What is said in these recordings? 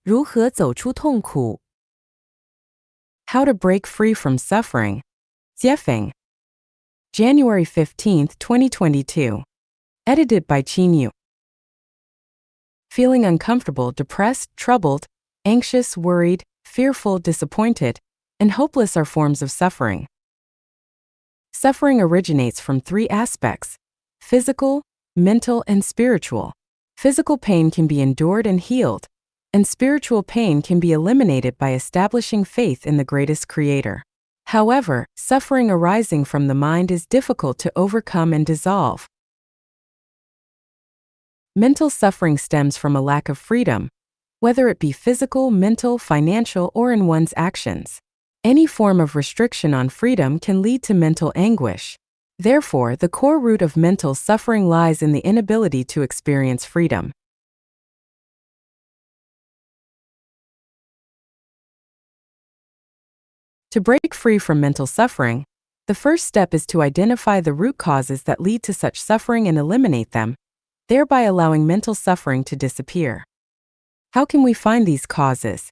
如何走出痛苦 How to break free from suffering. Jiefeng. January 15, 2022. Edited by Qin Yu. Feeling uncomfortable, depressed, troubled, anxious, worried, fearful, disappointed, and hopeless are forms of suffering. Suffering originates from three aspects: physical, mental, and spiritual. Physical pain can be endured and healed, and spiritual pain can be eliminated by establishing faith in the greatest creator. However, suffering arising from the mind is difficult to overcome and dissolve. Mental suffering stems from a lack of freedom, whether it be physical, mental, financial, or in one's actions. Any form of restriction on freedom can lead to mental anguish. Therefore, the core root of mental suffering lies in the inability to experience freedom. To break free from mental suffering, the first step is to identify the root causes that lead to such suffering and eliminate them, thereby allowing mental suffering to disappear. How can we find these causes?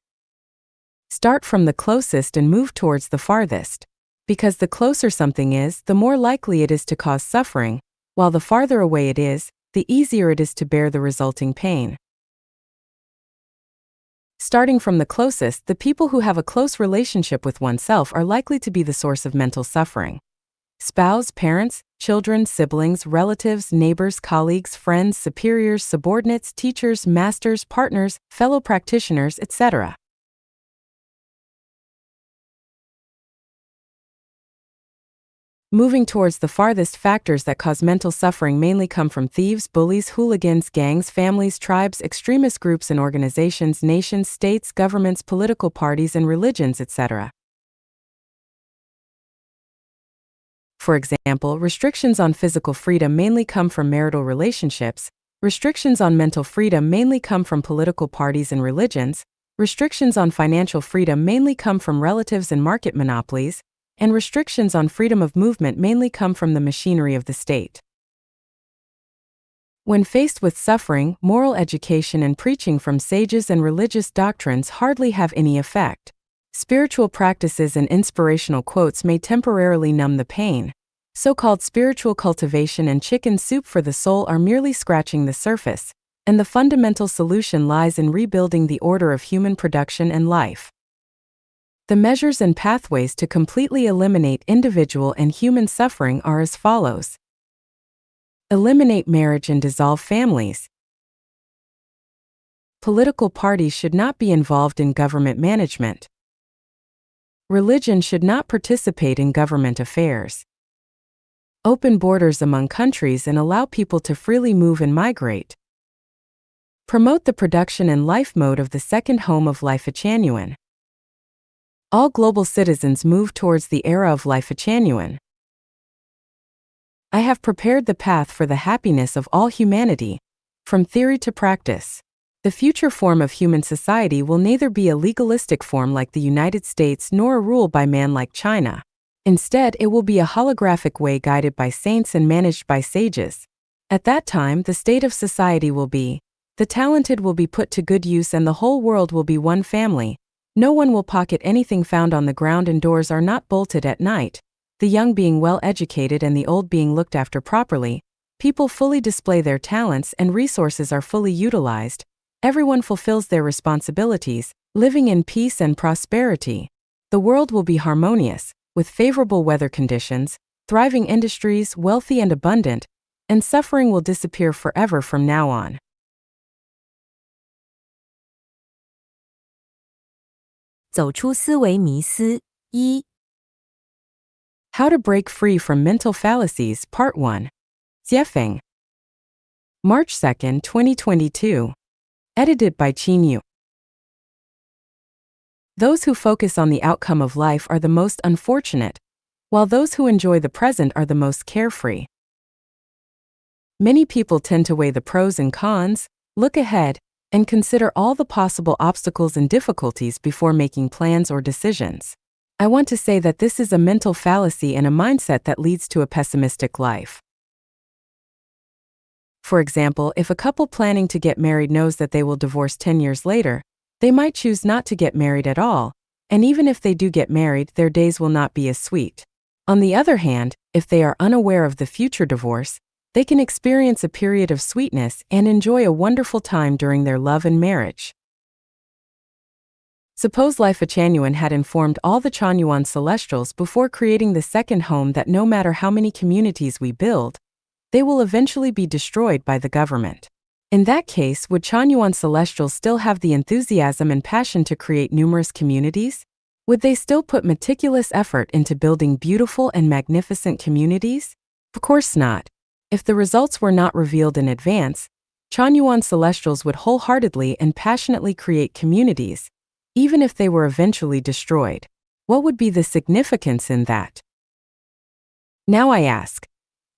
Start from the closest and move towards the farthest. Because the closer something is, the more likely it is to cause suffering, while the farther away it is, the easier it is to bear the resulting pain. Starting from the closest, the people who have a close relationship with oneself are likely to be the source of mental suffering. Spouse, parents, children, siblings, relatives, neighbors, colleagues, friends, superiors, subordinates, teachers, masters, partners, fellow practitioners, etc. Moving towards the farthest, factors that cause mental suffering mainly come from thieves, bullies, hooligans, gangs, families, tribes, extremist groups and organizations, nations, states, governments, political parties, and religions, etc. For example, restrictions on physical freedom mainly come from marital relationships, restrictions on mental freedom mainly come from political parties and religions, restrictions on financial freedom mainly come from relatives and market monopolies, and restrictions on freedom of movement mainly come from the machinery of the state. When faced with suffering, moral education and preaching from sages and religious doctrines hardly have any effect. Spiritual practices and inspirational quotes may temporarily numb the pain. So-called spiritual cultivation and chicken soup for the soul are merely scratching the surface, and the fundamental solution lies in rebuilding the order of human production and life. The measures and pathways to completely eliminate individual and human suffering are as follows. Eliminate marriage and dissolve families. Political parties should not be involved in government management. Religion should not participate in government affairs. Open borders among countries and allow people to freely move and migrate. Promote the production and life mode of the second home of life genuine. All global citizens move towards the era of life genuine. I have prepared the path for the happiness of all humanity, from theory to practice. The future form of human society will neither be a legalistic form like the United States nor a rule by man like China. Instead, it will be a holographic way guided by saints and managed by sages. At that time, the state of society will be, the talented will be put to good use and the whole world will be one family. No one will pocket anything found on the ground and doors are not bolted at night. The young being well educated and the old being looked after properly. People fully display their talents and resources are fully utilized. Everyone fulfills their responsibilities, living in peace and prosperity. The world will be harmonious, with favorable weather conditions, thriving industries, wealthy and abundant, and suffering will disappear forever from now on. 走出思维迷思1 How to break free from mental fallacies, Part 1. Jiefeng. March 2, 2022. Edited by Qin Yu. Those who focus on the outcome of life are the most unfortunate, while those who enjoy the present are the most carefree. Many people tend to weigh the pros and cons, look ahead, and consider all the possible obstacles and difficulties before making plans or decisions. I want to say that this is a mental fallacy and a mindset that leads to a pessimistic life. For example, if a couple planning to get married knows that they will divorce 10 years later, They might choose not to get married at all, and even if they do get married, their days will not be as sweet. On the other hand, if they are unaware of the future divorce, they can experience a period of sweetness and enjoy a wonderful time during their love and marriage. Suppose Life Changyuan had informed all the Changyuan celestials before creating the second home that no matter how many communities we build, they will eventually be destroyed by the government. In that case, would Changyuan celestials still have the enthusiasm and passion to create numerous communities? Would they still put meticulous effort into building beautiful and magnificent communities? Of course not. If the results were not revealed in advance, Changyuan celestials would wholeheartedly and passionately create communities, even if they were eventually destroyed. What would be the significance in that? Now I ask,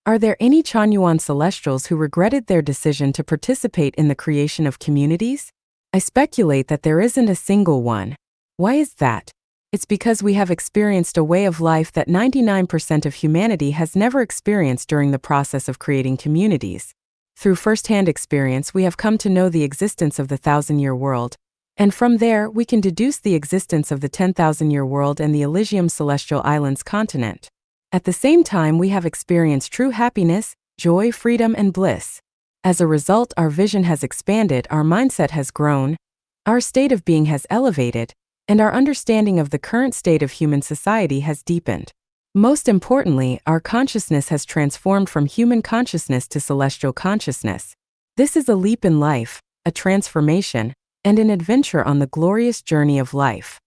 are there any Changyuan celestials who regretted their decision to participate in the creation of communities? I speculate that there isn't a single one. Why is that? It's because we have experienced a way of life that 99% of humanity has never experienced during the process of creating communities. Through first-hand experience, we have come to know the existence of the 1,000-year world, and from there, we can deduce the existence of the 10,000-year world and the Elysium Celestial Islands continent. At the same time, we have experienced true happiness, joy, freedom, and bliss. As a result, our vision has expanded, our mindset has grown, our state of being has elevated, and our understanding of the current state of human society has deepened. Most importantly, our consciousness has transformed from human consciousness to celestial consciousness. This is a leap in life, a transformation, and an adventure on the glorious journey of life.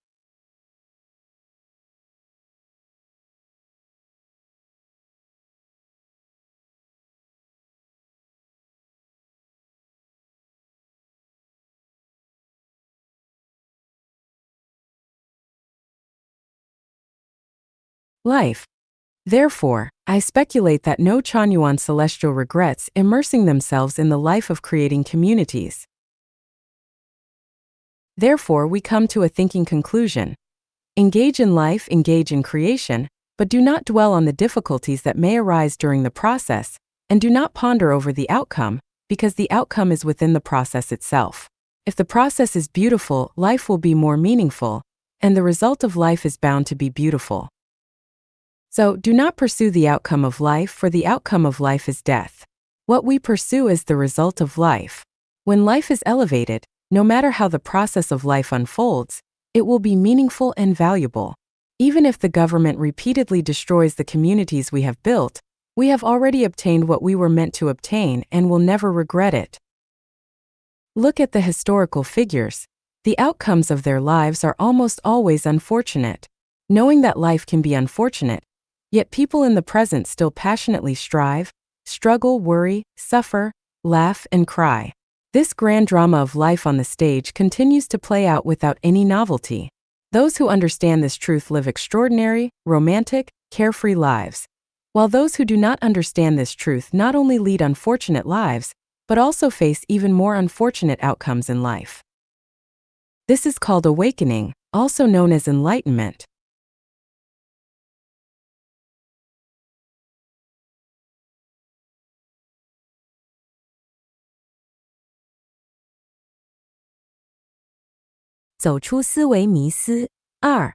Life. Therefore, I speculate that no Changyuan celestial regrets immersing themselves in the life of creating communities. Therefore, we come to a thinking conclusion. Engage in life, engage in creation, but do not dwell on the difficulties that may arise during the process, and do not ponder over the outcome, because the outcome is within the process itself. If the process is beautiful, life will be more meaningful, and the result of life is bound to be beautiful. So, do not pursue the outcome of life, for the outcome of life is death. What we pursue is the result of life. When life is elevated, no matter how the process of life unfolds, it will be meaningful and valuable. Even if the government repeatedly destroys the communities we have built, we have already obtained what we were meant to obtain and will never regret it. Look at the historical figures. The outcomes of their lives are almost always unfortunate. Knowing that life can be unfortunate, yet people in the present still passionately strive, struggle, worry, suffer, laugh, and cry. This grand drama of life on the stage continues to play out without any novelty. Those who understand this truth live extraordinary, romantic, carefree lives, while those who do not understand this truth not only lead unfortunate lives, but also face even more unfortunate outcomes in life. This is called awakening, also known as enlightenment.走出思维迷思。2.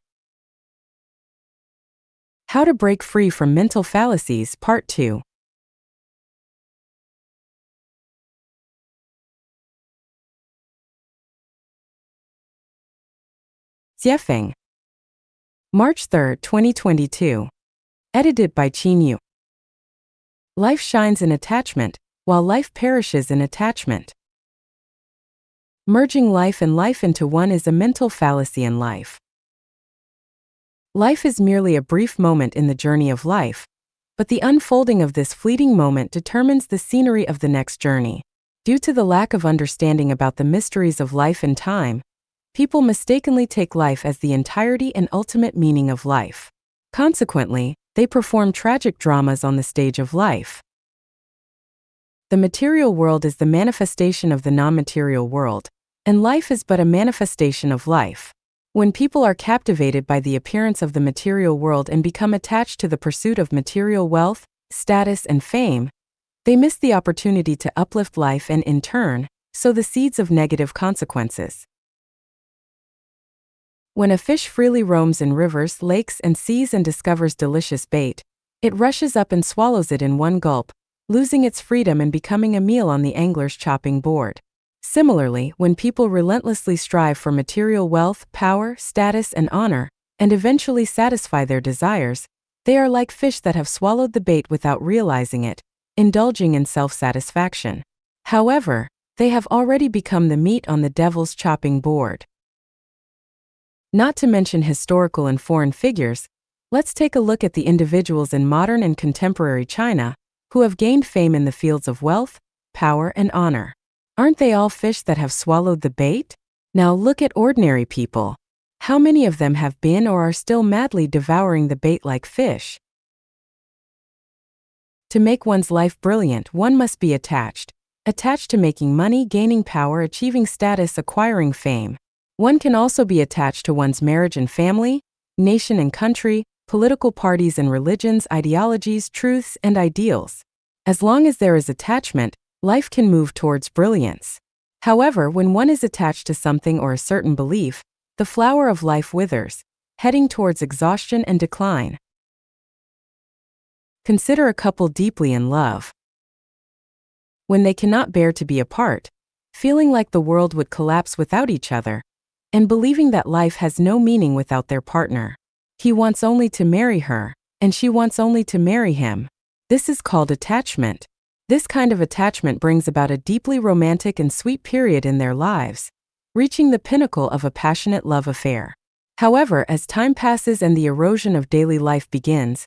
How to break free from mental fallacies, Part 2. 节 March 3, 2022. Edited by Qin. Life shines in attachment, while life perishes in attachment. Merging life and life into one is a mental fallacy in life. Life is merely a brief moment in the journey of life, but the unfolding of this fleeting moment determines the scenery of the next journey. Due to the lack of understanding about the mysteries of life and time, people mistakenly take life as the entirety and ultimate meaning of life. Consequently, they perform tragic dramas on the stage of life. The material world is the manifestation of the non-material world, and life is but a manifestation of life. When people are captivated by the appearance of the material world and become attached to the pursuit of material wealth, status, and fame, they miss the opportunity to uplift life and, in turn, sow the seeds of negative consequences. When a fish freely roams in rivers, lakes, and seas and discovers delicious bait, it rushes up and swallows it in one gulp, losing its freedom and becoming a meal on the angler's chopping board. Similarly, when people relentlessly strive for material wealth, power, status, and honor, and eventually satisfy their desires, they are like fish that have swallowed the bait without realizing it, indulging in self-satisfaction. However, they have already become the meat on the devil's chopping board. Not to mention historical and foreign figures, let's take a look at the individuals in modern and contemporary China who have gained fame in the fields of wealth, power, and honor. Aren't they all fish that have swallowed the bait? Now look at ordinary people. How many of them have been or are still madly devouring the bait like fish? To make one's life brilliant, one must be attached to making money, gaining power, achieving status, acquiring fame. One can also be attached to one's marriage and family, nation and country, political parties and religions, ideologies, truths, and ideals. As long as there is attachment, life can move towards brilliance. However, when one is attached to something or a certain belief, the flower of life withers, heading towards exhaustion and decline. Consider a couple deeply in love. When they cannot bear to be apart, feeling like the world would collapse without each other, and believing that life has no meaning without their partner. He wants only to marry her, and she wants only to marry him. This is called attachment. This kind of attachment brings about a deeply romantic and sweet period in their lives, reaching the pinnacle of a passionate love affair. However, as time passes and the erosion of daily life begins,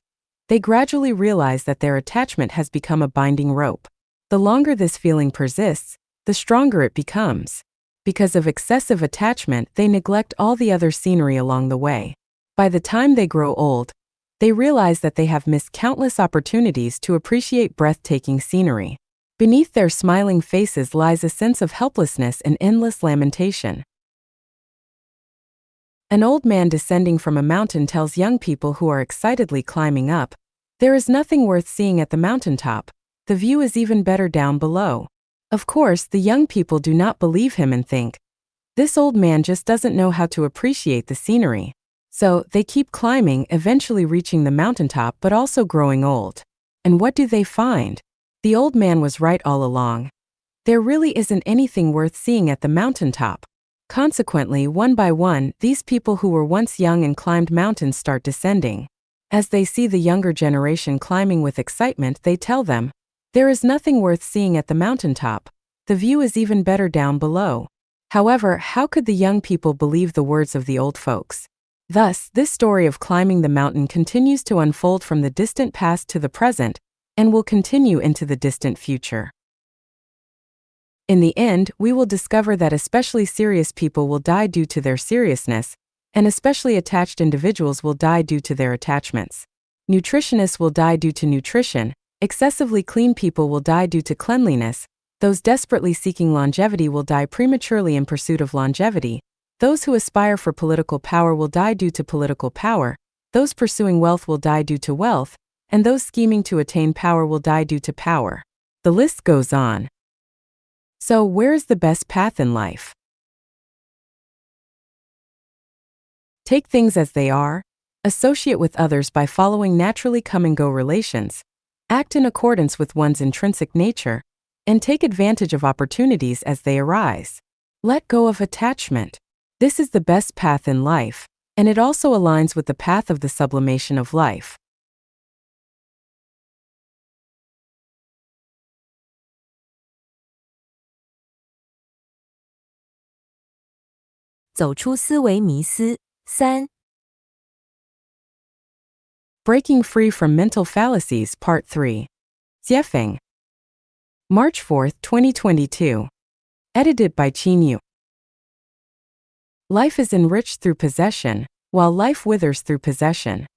they gradually realize that their attachment has become a binding rope. The longer this feeling persists, the stronger it becomes. Because of excessive attachment, they neglect all the other scenery along the way. By the time they grow old, they realize that they have missed countless opportunities to appreciate breathtaking scenery. Beneath their smiling faces lies a sense of helplessness and endless lamentation. An old man descending from a mountain tells young people who are excitedly climbing up, "There is nothing worth seeing at the mountaintop. The view is even better down below." Of course, the young people do not believe him and think, "This old man just doesn't know how to appreciate the scenery." So, they keep climbing, eventually reaching the mountaintop but also growing old. And what do they find? The old man was right all along. There really isn't anything worth seeing at the mountaintop. Consequently, one by one, these people who were once young and climbed mountains start descending. As they see the younger generation climbing with excitement, they tell them, "There is nothing worth seeing at the mountaintop. The view is even better down below." However, how could the young people believe the words of the old folks? Thus, this story of climbing the mountain continues to unfold from the distant past to the present, and will continue into the distant future. In the end, we will discover that especially serious people will die due to their seriousness, and especially attached individuals will die due to their attachments. Nutritionists will die due to nutrition, excessively clean people will die due to cleanliness, those desperately seeking longevity will die prematurely in pursuit of longevity, those who aspire for political power will die due to political power, those pursuing wealth will die due to wealth, and those scheming to attain power will die due to power. The list goes on. So, where is the best path in life? Take things as they are, associate with others by following naturally come-and-go relations, act in accordance with one's intrinsic nature, and take advantage of opportunities as they arise. Let go of attachment. This is the best path in life, and it also aligns with the path of the sublimation of life. 走出思维迷思。3. Breaking Free from Mental Fallacies Part 3. Jiefeng. March 4, 2022. Edited by Qin Yu. Life is enriched through possession, while life withers through possession.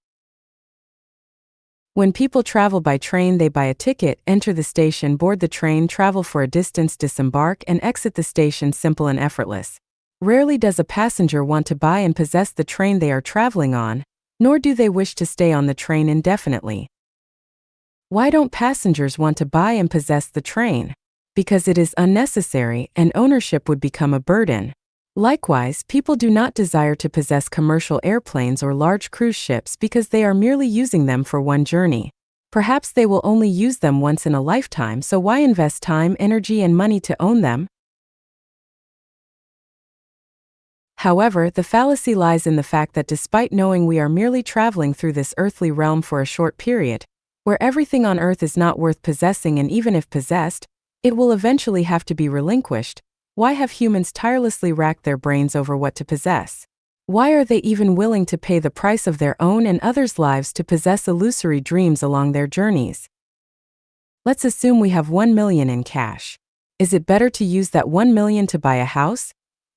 When people travel by train, they buy a ticket, enter the station, board the train, travel for a distance, disembark, and exit the station simple and effortless. Rarely does a passenger want to buy and possess the train they are traveling on, nor do they wish to stay on the train indefinitely. Why don't passengers want to buy and possess the train? Because it is unnecessary and ownership would become a burden. Likewise, people do not desire to possess commercial airplanes or large cruise ships because they are merely using them for one journey. Perhaps they will only use them once in a lifetime, so why invest time, energy, and money to own them? However, the fallacy lies in the fact that despite knowing we are merely traveling through this earthly realm for a short period, where everything on earth is not worth possessing and even if possessed, it will eventually have to be relinquished, why have humans tirelessly racked their brains over what to possess? Why are they even willing to pay the price of their own and others' lives to possess illusory dreams along their journeys? Let's assume we have 1 million in cash. Is it better to use that 1 million to buy a house?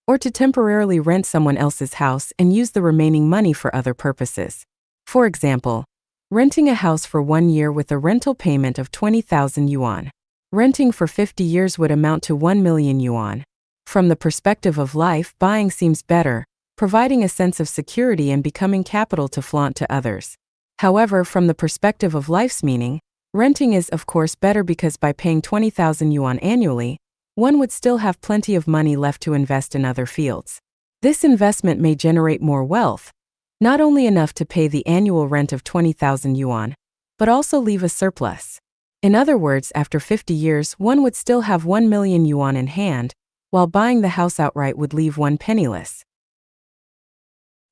Or to temporarily rent someone else's house and use the remaining money for other purposes? For example, renting a house for 1 year with a rental payment of 20,000 yuan. Renting for 50 years would amount to 1 million yuan. From the perspective of life, buying seems better, providing a sense of security and becoming capital to flaunt to others. However, from the perspective of life's meaning, renting is of course better because by paying 20,000 yuan annually, one would still have plenty of money left to invest in other fields. This investment may generate more wealth, not only enough to pay the annual rent of 20,000 yuan, but also leave a surplus. In other words, after 50 years, one would still have 1 million yuan in hand, while buying the house outright would leave one penniless.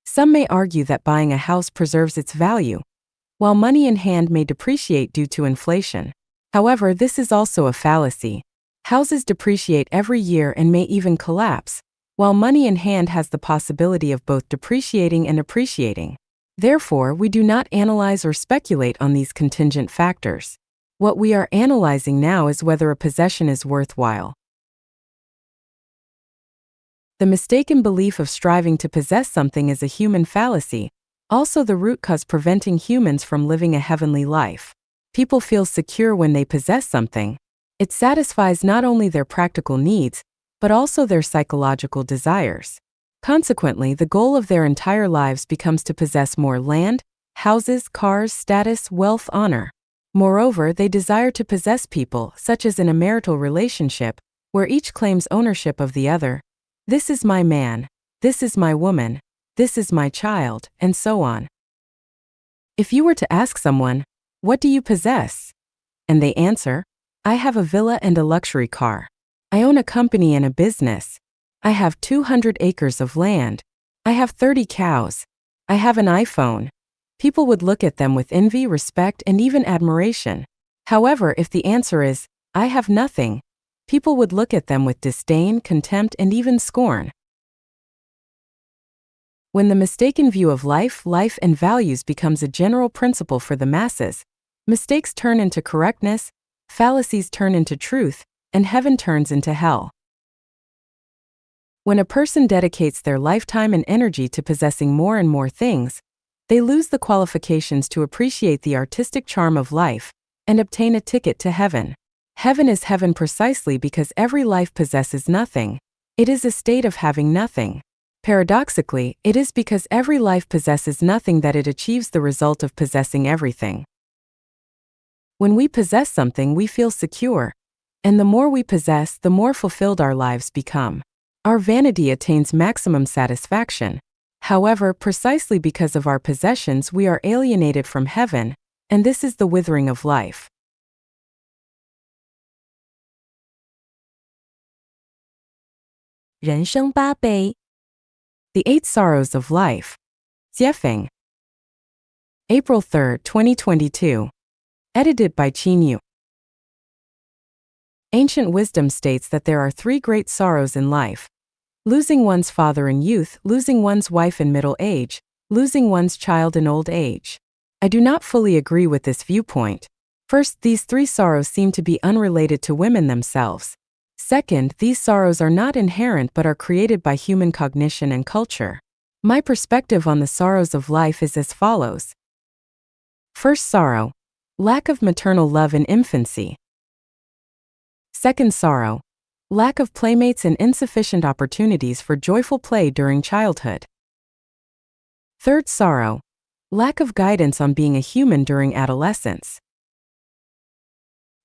Some may argue that buying a house preserves its value, while money in hand may depreciate due to inflation. However, this is also a fallacy. Houses depreciate every year and may even collapse, while money in hand has the possibility of both depreciating and appreciating. Therefore, we do not analyze or speculate on these contingent factors. What we are analyzing now is whether a possession is worthwhile. The mistaken belief of striving to possess something is a human fallacy, also the root cause preventing humans from living a heavenly life. People feel secure when they possess something. It satisfies not only their practical needs, but also their psychological desires. Consequently, the goal of their entire lives becomes to possess more land, houses, cars, status, wealth, honor. Moreover, they desire to possess people, such as in a marital relationship, where each claims ownership of the other. This is my man, this is my woman, this is my child, and so on. If you were to ask someone, "What do you possess?" and they answer, "I have a villa and a luxury car. I own a company and a business. I have 200 acres of land. I have 30 cows. I have an iPhone," people would look at them with envy, respect, and even admiration. However, if the answer is, "I have nothing," people would look at them with disdain, contempt, and even scorn. When the mistaken view of life and values becomes a general principle for the masses, mistakes turn into correctness, fallacies turn into truth, and heaven turns into hell. When a person dedicates their lifetime and energy to possessing more and more things, they lose the qualifications to appreciate the artistic charm of life and obtain a ticket to heaven. Heaven is heaven precisely because every life possesses nothing. It is a state of having nothing. Paradoxically, it is because every life possesses nothing that it achieves the result of possessing everything. When we possess something, we feel secure, and the more we possess, the more fulfilled our lives become. Our vanity attains maximum satisfaction. However, precisely because of our possessions, we are alienated from heaven, and this is the withering of life. 人生八悲 The Eight Sorrows of Life. Jiefeng. April 3, 2022. Edited by Qin Yu. Ancient wisdom states that there are three great sorrows in life: losing one's father in youth, losing one's wife in middle age, losing one's child in old age. I do not fully agree with this viewpoint. First, these three sorrows seem to be unrelated to women themselves. Second, these sorrows are not inherent but are created by human cognition and culture. My perspective on the sorrows of life is as follows. First sorrow: lack of maternal love in infancy. Second sorrow: lack of playmates and insufficient opportunities for joyful play during childhood. Third sorrow: lack of guidance on being a human during adolescence.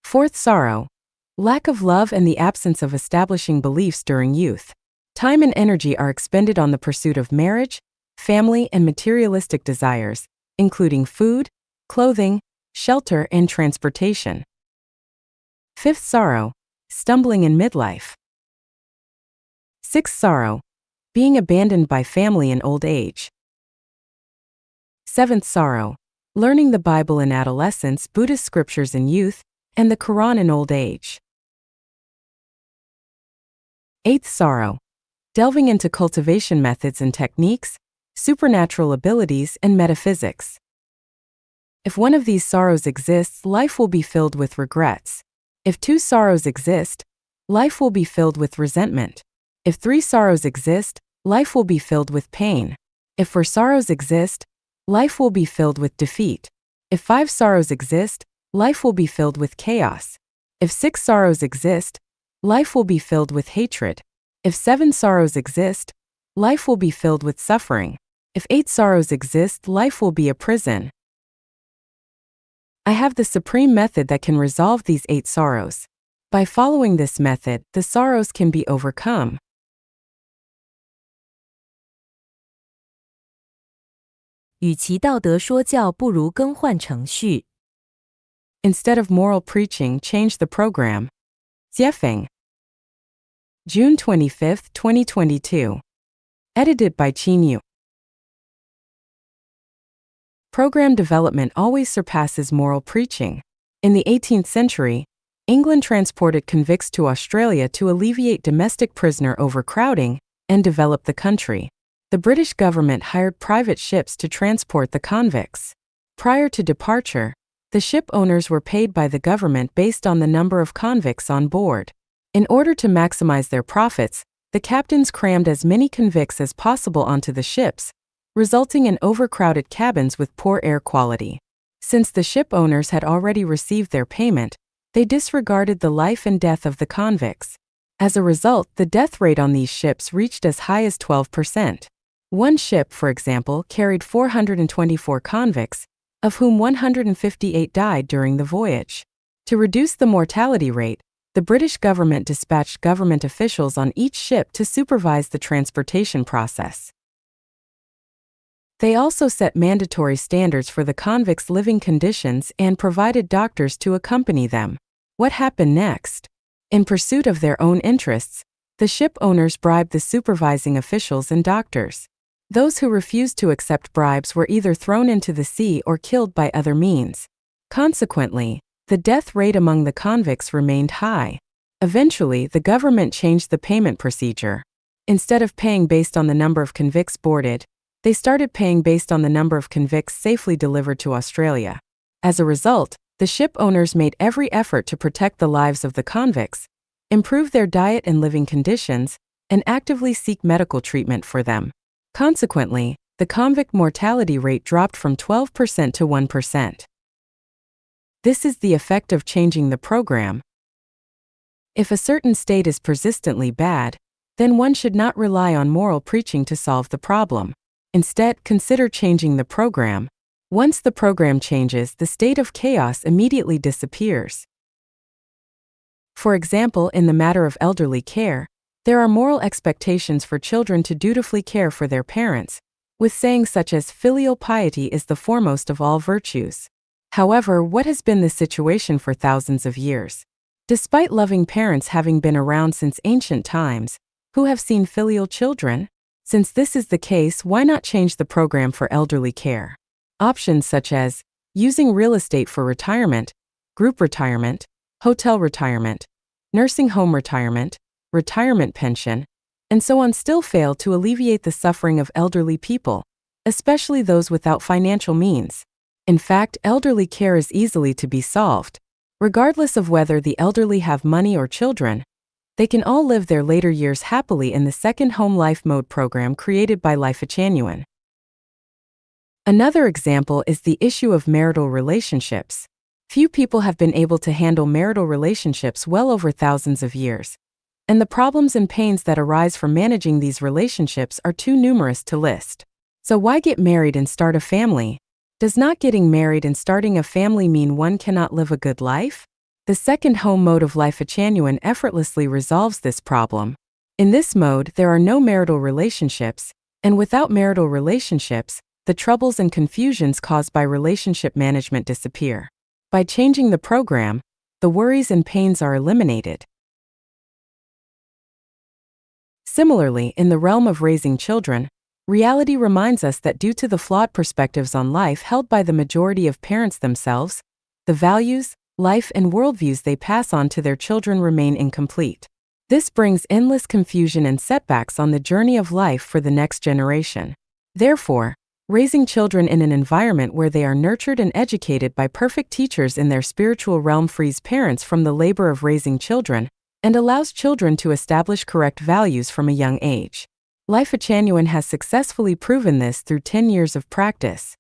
Fourth sorrow: lack of love and the absence of establishing beliefs during youth. Time and energy are expended on the pursuit of marriage, family, and materialistic desires, including food, clothing, shelter, and transportation. Fifth sorrow, stumbling in midlife. Sixth sorrow, being abandoned by family in old age. Seventh sorrow, learning the Bible in adolescence, Buddhist scriptures in youth, and the Quran in old age. Eighth sorrow, delving into cultivation methods and techniques, supernatural abilities, and metaphysics. If one of these sorrows exists, life will be filled with regrets. If two sorrows exist, life will be filled with resentment. If three sorrows exist, life will be filled with pain. If four sorrows exist, life will be filled with defeat. If five sorrows exist, life will be filled with chaos. If six sorrows exist, life will be filled with hatred. If seven sorrows exist, life will be filled with suffering. If eight sorrows exist, life will be a prison. I have the supreme method that can resolve these 8 sorrows. By following this method, the sorrows can be overcome. 与其道德说教，不如更换程序。 Instead of moral preaching, change the program. Jiefeng. June 25, 2022. Edited by Qin Yu. Program development always surpasses moral preaching. In the 18th century, England transported convicts to Australia to alleviate domestic prisoner overcrowding and develop the country. The British government hired private ships to transport the convicts. Prior to departure, the ship owners were paid by the government based on the number of convicts on board. In order to maximize their profits, the captains crammed as many convicts as possible onto the ships, resulting in overcrowded cabins with poor air quality. Since the ship owners had already received their payment, they disregarded the life and death of the convicts. As a result, the death rate on these ships reached as high as 12%. One ship, for example, carried 424 convicts, of whom 158 died during the voyage. To reduce the mortality rate, the British government dispatched government officials on each ship to supervise the transportation process. They also set mandatory standards for the convicts' living conditions and provided doctors to accompany them. What happened next? In pursuit of their own interests, the ship owners bribed the supervising officials and doctors. Those who refused to accept bribes were either thrown into the sea or killed by other means. Consequently, the death rate among the convicts remained high. Eventually, the government changed the payment procedure. Instead of paying based on the number of convicts boarded, they started paying based on the number of convicts safely delivered to Australia. As a result, the ship owners made every effort to protect the lives of the convicts, improve their diet and living conditions, and actively seek medical treatment for them. Consequently, the convict mortality rate dropped from 12% to 1%. This is the effect of changing the program. If a certain state is persistently bad, then one should not rely on moral preaching to solve the problem. Instead, consider changing the program. Once the program changes, the state of chaos immediately disappears. For example, in the matter of elderly care, there are moral expectations for children to dutifully care for their parents, with sayings such as filial piety is the foremost of all virtues. However, what has been the situation for thousands of years? Despite loving parents having been around since ancient times, who have seen filial children? Since this is the case, why not change the program for elderly care? Options such as using real estate for retirement, group retirement, hotel retirement, nursing home retirement, retirement pension, and so on still fail to alleviate the suffering of elderly people, especially those without financial means. In fact, elderly care is easily to be solved. Regardless of whether the elderly have money or children, they can all live their later years happily in the Second Home Life Mode program created by Lifechanuan. Another example is the issue of marital relationships. Few people have been able to handle marital relationships well over thousands of years, and the problems and pains that arise from managing these relationships are too numerous to list. So why get married and start a family? Does not getting married and starting a family mean one cannot live a good life? The second home mode of Lifechanuan effortlessly resolves this problem. In this mode, there are no marital relationships, and without marital relationships, the troubles and confusions caused by relationship management disappear. By changing the program, the worries and pains are eliminated. Similarly, in the realm of raising children, reality reminds us that due to the flawed perspectives on life held by the majority of parents themselves, the values, life, and worldviews they pass on to their children remain incomplete. This brings endless confusion and setbacks on the journey of life for the next generation. Therefore, raising children in an environment where they are nurtured and educated by perfect teachers in their spiritual realm frees parents from the labor of raising children and allows children to establish correct values from a young age. Life Genuine has successfully proven this through 10 years of practice.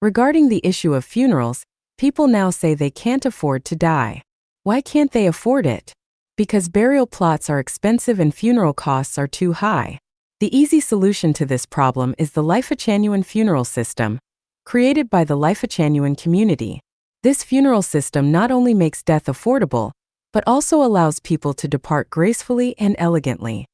Regarding the issue of funerals, people now say they can't afford to die. Why can't they afford it? Because burial plots are expensive and funeral costs are too high. The easy solution to this problem is the Life Genuine funeral system, created by the Life Genuine community. This funeral system not only makes death affordable, but also allows people to depart gracefully and elegantly.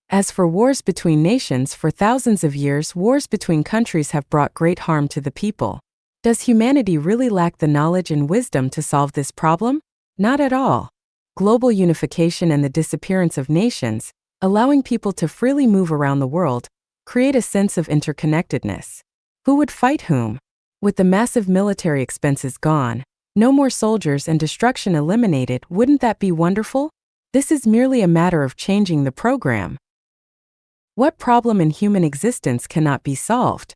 As for wars between nations, for thousands of years, wars between countries have brought great harm to the people. Does humanity really lack the knowledge and wisdom to solve this problem? Not at all. Global unification and the disappearance of nations, allowing people to freely move around the world, create a sense of interconnectedness. Who would fight whom? With the massive military expenses gone, no more soldiers and destruction eliminated, wouldn't that be wonderful? This is merely a matter of changing the program. What problem in human existence cannot be solved?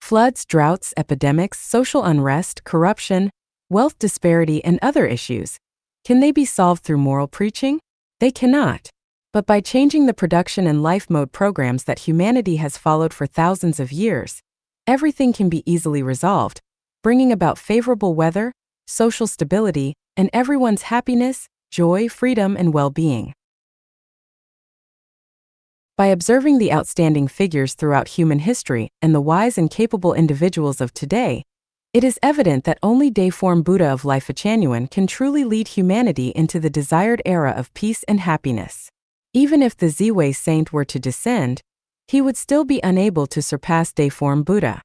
Floods, droughts, epidemics, social unrest, corruption, wealth disparity, and other issues. Can they be solved through moral preaching? They cannot. But by changing the production and life mode programs that humanity has followed for thousands of years, everything can be easily resolved, bringing about favorable weather, social stability, and everyone's happiness, joy, freedom, and well-being. By observing the outstanding figures throughout human history and the wise and capable individuals of today, it is evident that only Deiform Buddha of Life Genuine can truly lead humanity into the desired era of peace and happiness. Even if the Ziwei saint were to descend, he would still be unable to surpass Deiform Buddha.